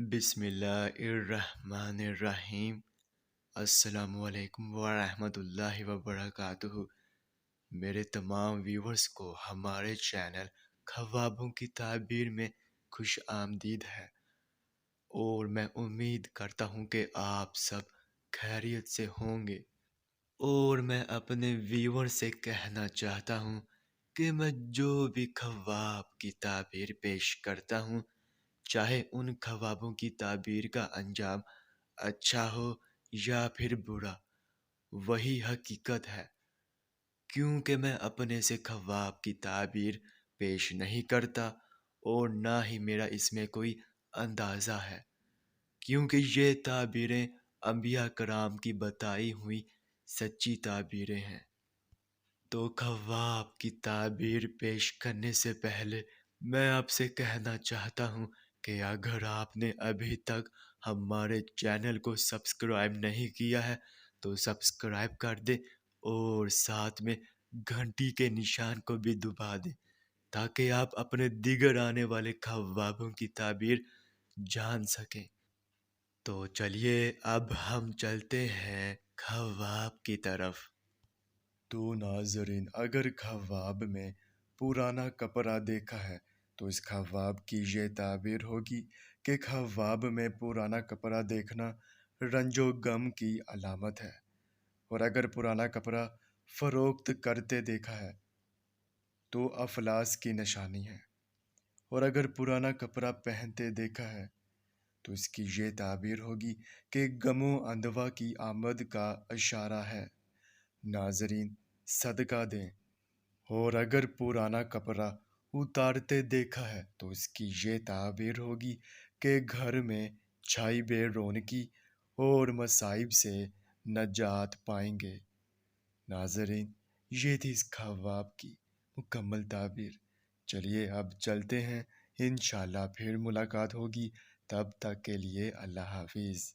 بسم اللہ الرحمن الرحیم۔ السلام علیکم ورحمۃ اللہ وبرکاتہ۔ میرے تمام ویورز کو ہمارے چینل خوابوں کی تعبیر میں خوش آمدید ہے، اور میں امید کرتا ہوں کہ آپ سب خیریت سے ہوں گے۔ اور میں اپنے ویور سے کہنا چاہتا ہوں کہ میں جو بھی خواب کی تعبیر پیش کرتا ہوں، چاہے ان خوابوں کی تعبیر کا انجام اچھا ہو یا پھر برا، وہی حقیقت ہے، کیونکہ میں اپنے سے خواب کی تعبیر پیش نہیں کرتا، اور نہ ہی میرا اس میں کوئی اندازہ ہے، کیونکہ یہ تعبیریں انبیاء کرام کی بتائی ہوئی سچی تعبیریں ہیں۔ تو خواب کی تعبیر پیش کرنے سے پہلے میں آپ سے کہنا چاہتا ہوں کہ اگر آپ نے ابھی تک ہمارے چینل کو سبسکرائب نہیں کیا ہے تو سبسکرائب کر دیں، اور ساتھ میں گھنٹی کے نشان کو بھی دبا دیں، تاکہ آپ اپنے دیگر آنے والے خوابوں کی تعبیر جان سکیں۔ تو چلیے اب ہم چلتے ہیں خواب کی طرف۔ تو ناظرین، اگر خواب میں پرانا کپڑا دیکھا ہے تو اس خواب کی یہ تعبیر ہوگی کہ خواب میں پرانا کپڑا دیکھنا رنج و غم کی علامت ہے، اور اگر پرانا کپڑا فروخت کرتے دیکھا ہے تو افلاس کی نشانی ہے، اور اگر پرانا کپڑا پہنتے دیکھا ہے تو اس کی یہ تعبیر ہوگی کہ غم و اندوہ کی آمد کا اشارہ ہے۔ ناظرین، صدقہ دیں۔ اور اگر پرانا کپڑا اتارتے دیکھا ہے تو اس کی یہ تعبیر ہوگی کہ گھر میں چھائی بے رونقی اور مصائب سے نجات پائیں گے۔ ناظرین، یہ تھی اس خواب کی مکمل تعبیر۔ چلیے اب چلتے ہیں، انشاءاللہ پھر ملاقات ہوگی، تب تک کے لیے اللہ حافظ۔